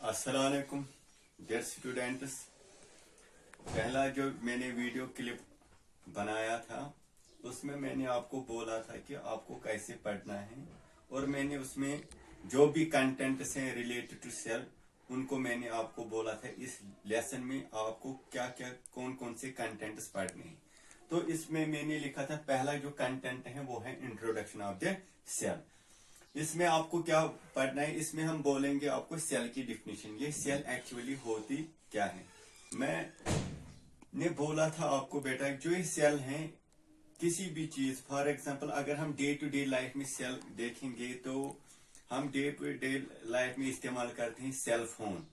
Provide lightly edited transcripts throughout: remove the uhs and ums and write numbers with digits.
अस्सलाम वालेकुम dear students. पहला जो मैंने वीडियो क्लिप बनाया था उसमें मैंने आपको बोला था कि आपको कैसे पढ़ना है, और मैंने उसमें जो भी कंटेंट से रिलेटेड टू सेल उनको मैंने आपको बोला था इस लेसन में आपको क्या क्या कौन कौन से कंटेंट्स पढ़ने हैं। तो इसमें मैंने लिखा था पहला जो कंटेंट है वो है इंट्रोडक्शन ऑफ द सेल। इसमें आपको क्या पढ़ना है, इसमें हम बोलेंगे आपको सेल की डिफिनीशन, ये सेल एक्चुअली होती क्या है। मैंने बोला था आपको बेटा जो ये सेल हैं किसी भी चीज, फॉर एग्जांपल अगर हम डे टू डे लाइफ में सेल देखेंगे तो हम डे टू डे लाइफ में इस्तेमाल करते हैं सेल फोन,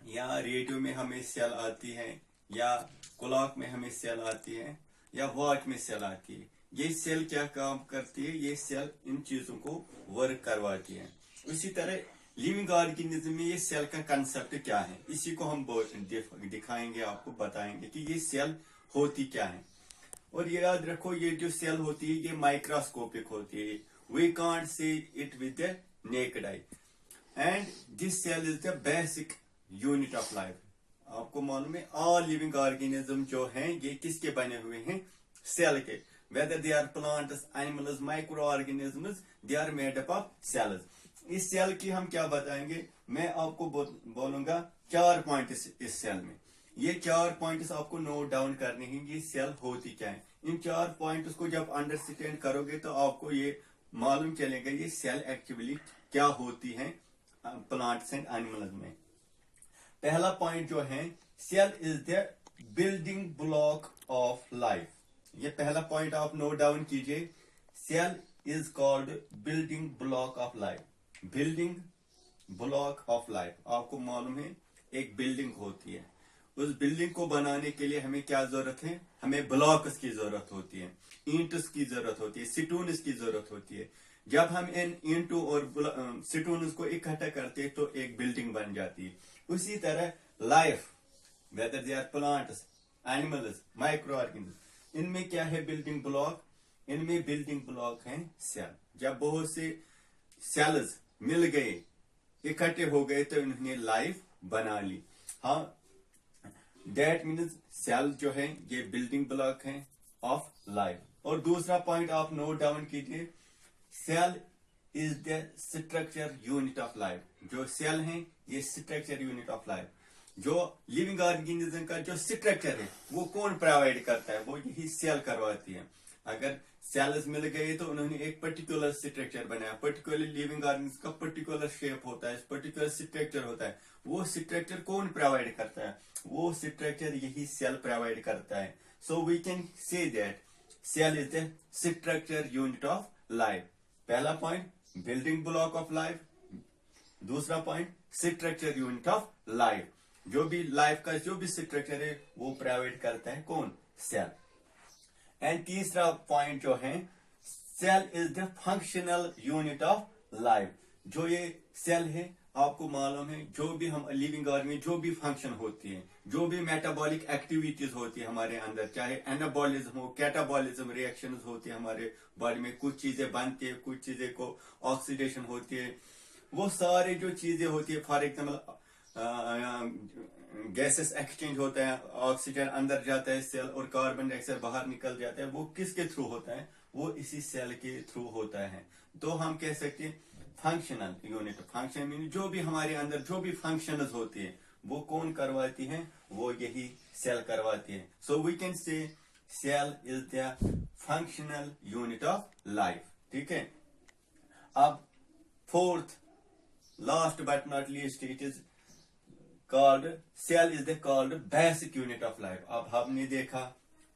या रेडियो में हमें सेल आती है, या क्लॉक में हमें सेल आती है, या वॉच में सेल आती है। ये सेल क्या काम करती है, ये सेल इन चीजों को वर्क करवाती है। उसी तरह लिविंग ऑर्गेनिज्म में ये सेल का कंसेप्ट क्या है, इसी को हम दिखाएंगे, आपको बताएंगे कि ये सेल होती क्या है। और ये याद रखो ये जो सेल होती है ये माइक्रोस्कोपिक होती है, we can't see it with the naked eye, and this cell is the basic unit of life. आपको मालूम है ऑल लिविंग ऑर्गेनिज्म जो हैं ये किसके बने हुए हैं, सेल के। whether they are plants, animals, microorganisms, they are made up of cells। इस सेल की हम क्या बताएंगे, मैं आपको बोलूंगा 4 पॉइंट इस सेल में। ये 4 पॉइंट्स आपको नोट डाउन करने हैं, ये सेल होती क्या है। इन 4 पॉइंट्स को जब अंडरस्टैंड करोगे तो आपको ये मालूम चलेगा ये सेल एक्चुअली क्या होती है प्लांट्स एंड एनिमल्स में। पहला पॉइंट जो है, cell is the building block of life. ये पहला पॉइंट आप नोट डाउन कीजिए, cell is called building block of life. Building block of life, आपको मालूम है एक बिल्डिंग होती है, उस बिल्डिंग को बनाने के लिए हमें क्या जरूरत है, हमें ब्लॉक्स की जरूरत होती है, ईंट्स की जरूरत होती है, स्टोन्स की जरूरत होती है। जब हम इन ईंटों और स्टोन्स को इकट्ठा करते हैं तो एक बिल्डिंग बन जाती है। उसी तरह life, whether they are plants, animals, micro organism, इनमें क्या है बिल्डिंग ब्लॉक, इनमें बिल्डिंग ब्लॉक है सेल। जब बहुत से सेल्स मिल गए, इकट्ठे हो गए तो इन्होंने लाइफ बना ली। हाँ, दैट मीन्स सेल जो है ये बिल्डिंग ब्लॉक है ऑफ लाइफ। और दूसरा पॉइंट आप नोट डाउन कीजिए, cell is the structure unit of life. जो सेल है ये स्ट्रक्चर यूनिट ऑफ लाइफ। जो लिविंग ऑर्गेनिज्म का जो स्ट्रक्चर है वो कौन प्रोवाइड करता है, वो यही सेल करवाती है। अगर सेल्स मिल गए तो उन्होंने एक पर्टिकुलर स्ट्रक्चर बनाया, पर्टिकुलर लिविंग ऑर्गेनिज्म का पर्टिकुलर शेप होता है, पर्टिकुलर स्ट्रक्चर होता है। वो स्ट्रक्चर कौन प्रोवाइड करता है, वो स्ट्रक्चर यही सेल प्रोवाइड करता है। So we can say that cell is the structure unit of life. पहला point building block of life, दूसरा point structure unit of life. जो भी लाइफ का जो भी स्ट्रक्चर है वो प्रोवाइड करता है कौन, सेल। एंड तीसरा पॉइंट जो है, cell is the functional unit of life. जो ये सेल है आपको मालूम है जो भी हम लिविंग ऑर्गेनिज्म में जो भी फंक्शन होती है, जो भी मेटाबॉलिक एक्टिविटीज होती है हमारे अंदर, चाहे एनाबॉलिज्म हो, कैटाबॉलिज्म रिएक्शंस होती है हमारे बॉडी में, कुछ चीजें बनती है, कुछ चीजें को ऑक्सीडेशन होती है, वो सारे जो चीजें होती है, फॉर एग्जाम्पल गैसेस एक्सचेंज होता है, ऑक्सीजन अंदर जाता है सेल और कार्बन डाइऑक्साइड बाहर निकल जाता है, वो किसके थ्रू होता है, वो इसी सेल के थ्रू होता है। तो हम कह सकते हैं फंक्शनल यूनिट। फंक्शन मीन जो भी हमारे अंदर जो भी फंक्शंस होती है वो कौन करवाती है, वो यही सेल करवाती है। So we can say cell is the functional unit of life. ठीक है, अब fourth last but not least, it is called cell is the called basic unit of life। अब हमने देखा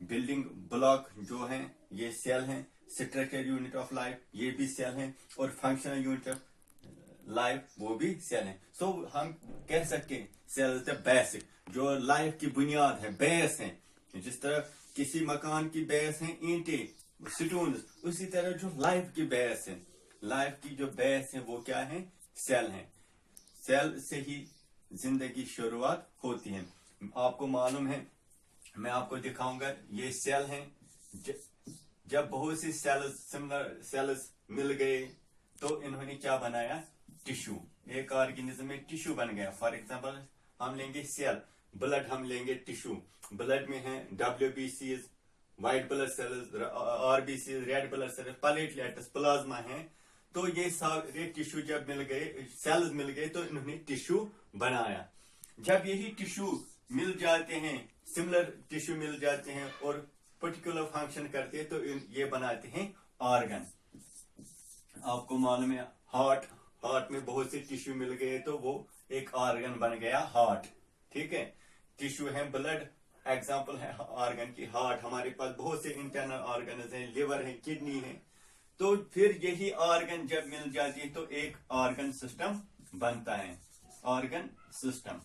बिल्डिंग ब्लॉक जो है ये सेल है, स्ट्रक्चर यूनिट ऑफ लाइफ ये भी सेल है, और फंक्शनल यूनिट ऑफ लाइफ वो भी सेल है। सो हम कह सकते हैं सेल इज द बेसिक, जो लाइफ की बुनियाद है, बेस है। जिस तरह किसी मकान की बेस है ईंटें, स्टोन्स, उसी तरह जो लाइफ की बेस है, लाइफ की जो बेस है वो क्या है, सेल है। सेल से ही जिंदगी शुरुआत होती है। आपको मालूम है, मैं आपको दिखाऊंगा, ये सेल हैं। जब बहुत सी सेल्स सिमिलर सेल्स मिल गए तो इन्होंने क्या बनाया, टिश्यू। एक ऑर्गेनिज्म में टिश्यू बन गया। फॉर एग्जांपल हम लेंगे सेल, ब्लड हम लेंगे टिश्यू, ब्लड में है WBCs, white blood cells, RBCs, red blood cells, platelets, plasma है। तो ये सारे टिश्यू जब मिल गए, सेल्स मिल गए, तो इन्होंने टिश्यू बनाया। जब यही टिश्यू मिल जाते हैं, सिमिलर टिश्यू मिल जाते हैं और पर्टिकुलर फंक्शन करते हैं, तो ये बनाते हैं ऑर्गन। आपको मालूम है हार्ट में बहुत से टिश्यू मिल गए, तो वो एक ऑर्गन बन गया हार्ट। ठीक है, टिश्यू है ब्लड, एग्जाम्पल है ऑर्गन की हार्ट। हमारे पास बहुत से इंटरनल ऑर्गन हैं, लिवर है, किडनी है। तो फिर यही ऑर्गन जब मिल जाती है तो एक ऑर्गन सिस्टम बनता है। ऑर्गन सिस्टम,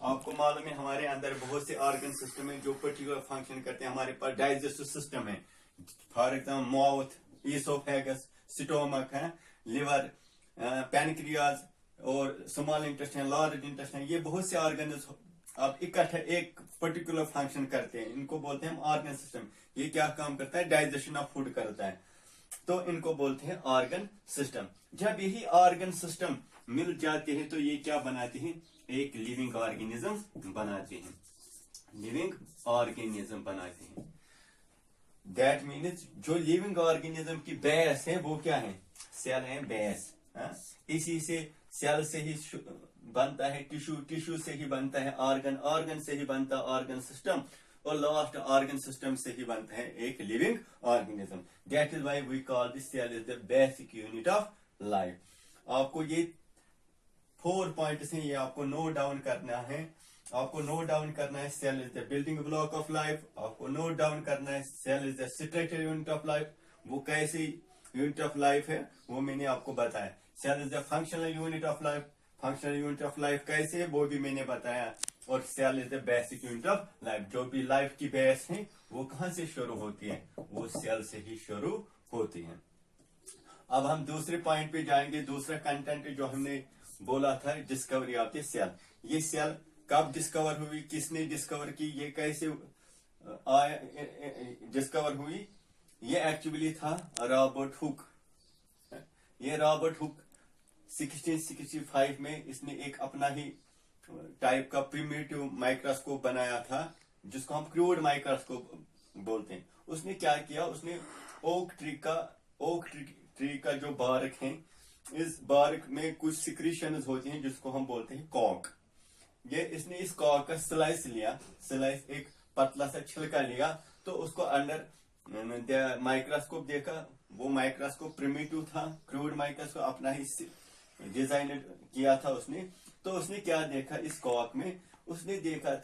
आपको मालूम है हमारे अंदर बहुत से ऑर्गन सिस्टम है जो पर्टिकुलर फंक्शन करते हैं। हमारे पास डाइजेस्टिव सिस्टम है, for example mouth, oesophagus, stomach है, लिवर, पैनक्रियाज और स्मॉल इंटेस्टाइन, लार्ज इंटेस्टाइन। ये बहुत से ऑर्गन अब इकट्ठे एक पर्टिकुलर फंक्शन करते हैं, इनको बोलते हैं ऑर्गन सिस्टम। ये क्या काम करता है? डाइजेशन ऑफ फूड करता है, तो इनको बोलते हैं ऑर्गन सिस्टम। जब यही ऑर्गन सिस्टम मिल जाते हैं तो ये क्या बनाते हैं? एक लिविंग ऑर्गेनिज्म बनाते हैं, लिविंग ऑर्गेनिज्म बनाते हैं। दैट मीन्स जो लिविंग ऑर्गेनिज्म की बेस है वो क्या है? सेल है, बेस। इसी से सेल से ही बनता है टिश्यू, टिश्यू से ही बनता है ऑर्गन, ऑर्गन से ही बनता है ऑर्गन सिस्टम, और लास्ट ऑर्गन सिस्टम से ही बनता है एक living organism. That is why we call this cell is the basic unit of life. आपको ये 4 पॉइंट्स हैं, ये आपको नोट डाउन करना है। आपको नोट डाउन करना है cell is the building block of life. आपको नोट डाउन करना है cell is the structural unit of life. वो कैसी यूनिट ऑफ लाइफ है वो मैंने आपको बताया। Cell is the functional unit of life. Functional unit of life कैसे है वो भी मैंने बताया। और cell is the basic unit of life. जो भी लाइफ की बेस है वो कहां से शुरू होती है? वो सेल से ही शुरू होती है। अब हम दूसरे पॉइंट पे जाएंगे। दूसरा कंटेंट जो हमने बोला था, डिस्कवरी ऑफ द सेल। ये सेल कब डिस्कवर हुई, किसने डिस्कवर की, ये कैसे डिस्कवर हुई? ये एक्चुअली था रॉबर्ट हुक। ये रॉबर्ट हुक 1665 में इसने एक अपना ही टाइप का प्रिमिटिव माइक्रोस्कोप बनाया था, जिसको हम क्रूड माइक्रोस्कोप बोलते हैं। उसने क्या किया? उसने ओक ट्री का जो बारक है, इस बारक में कुछ सिक्रीशंस होती हैं जिसको हम बोलते हैं कॉर्क। इसने इस कॉर्क का स्लाइस लिया, स्लाइस एक पतला सा छिलका लिया, तो उसको अंडर माइक्रोस्कोप देखा। वो माइक्रोस्कोप प्रिमिटिव था, क्रूड माइक्रोस्कोप अपना ही डिजाइन किया था उसने। तो उसने क्या देखा इस कॉर्क में? उसने देखा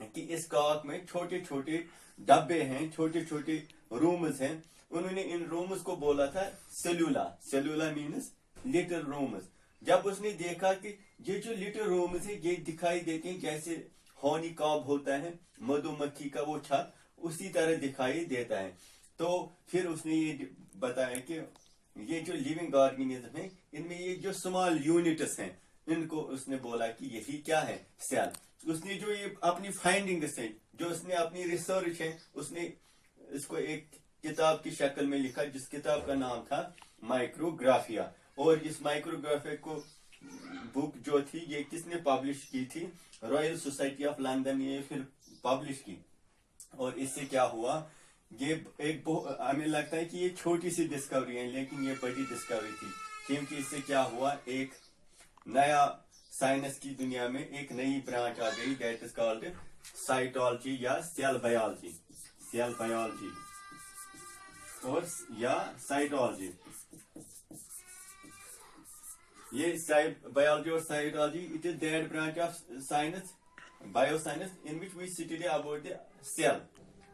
कि इस कॉर्क में छोटे छोटे डब्बे हैं, छोटे छोटे रूम्स हैं। उन्होंने इन रूम्स को बोला था सेलुला। सेलुला मीन्स लिटिल रूम्स। जब उसने देखा कि ये जो लिटिल रूम्स है ये दिखाई देते हैं जैसे हॉनी कॉब होता है, मधुमक्खी का वो छत, उसी तरह दिखाई देता है। तो फिर उसने ये बताया कि ये जो लिविंग ऑर्गेनिज्म है, इनमें ये जो स्मॉल यूनिट्स हैं, इनको उसने बोला कि यही क्या है? सेल। उसने जो ये अपनी फाइंडिंग्स है, जो उसने अपनी रिसर्च है, उसने इसको एक किताब की शक्ल में लिखा, जिस किताब का नाम था माइक्रोग्राफिया। और इस माइक्रोग्राफिया को बुक जो थी ये किसने पब्लिश की थी? रॉयल सोसाइटी ऑफ लंदन ने फिर पब्लिश की। और इससे क्या हुआ? ये एक हमें लगता है कि ये छोटी सी डिस्कवरी है, लेकिन ये बड़ी डिस्कवरी थी, क्योंकि इससे क्या हुआ? एक नया साइंस की दुनिया में एक नई ब्रांच आ गई, दैट इज कॉल्ड साइटोलॉजी या सेल बायोलॉजी। सेल बायोलॉजी और या साइटोलॉजी। ये बायोलॉजी और cytology, it is that branch of science, bioscience, in which we study about the cell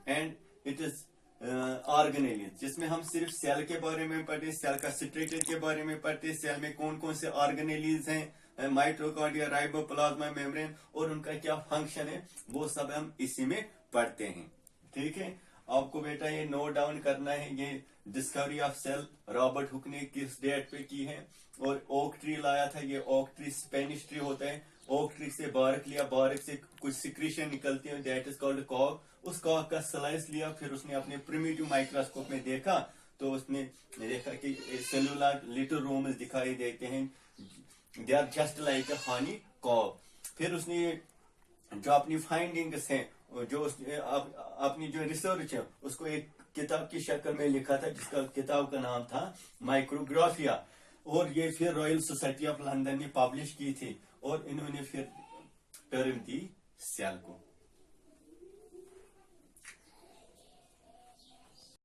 and it is organelle, जिसमें हम सिर्फ सेल के बारे में पढ़ते, सेल का स्ट्रक्चर के बारे में पढ़ते, सेल में कौन कौन से ऑर्गेनेलीज हैं, माइटोकॉन्ड्रिया, राइबोप्लाज्मा, मेम्ब्रेन, और उनका क्या फंक्शन है, वो सब हम इसी में पढ़ते हैं। ठीक है, आपको बेटा ये नोट डाउन करना है। ये discovery of cell Robert Hooke ने किस डेट पे की है। और ओक ट्री लाया था, ये ओक ट्री स्पेनिश ट्री होता है। ओक ट्री से बारक लिया, बारक से कुछ सिक्रीशन निकलती है, दैट इज कॉल्ड कॉर्क। उस कॉर्क का स्लाइस लिया, फिर उसने अपने प्रिमिटिव माइक्रोस्कोप में देखा, तो उसने देखा कि सेलुलर लिटिल रूम्स दिखाई देते हैं, they are just like a honeycomb. फिर उसने जो अपनी फाइंडिंग्स हैं, जो उसने अपनी जो रिसर्च है उसको एक किताब की शक्ल में लिखा था, जिसका किताब का नाम था माइक्रोग्राफिया। और ये फिर रॉयल सोसाइटी ऑफ लंदन ने पब्लिश की थी, और इन्होंने फिर टर्म दी सेल को।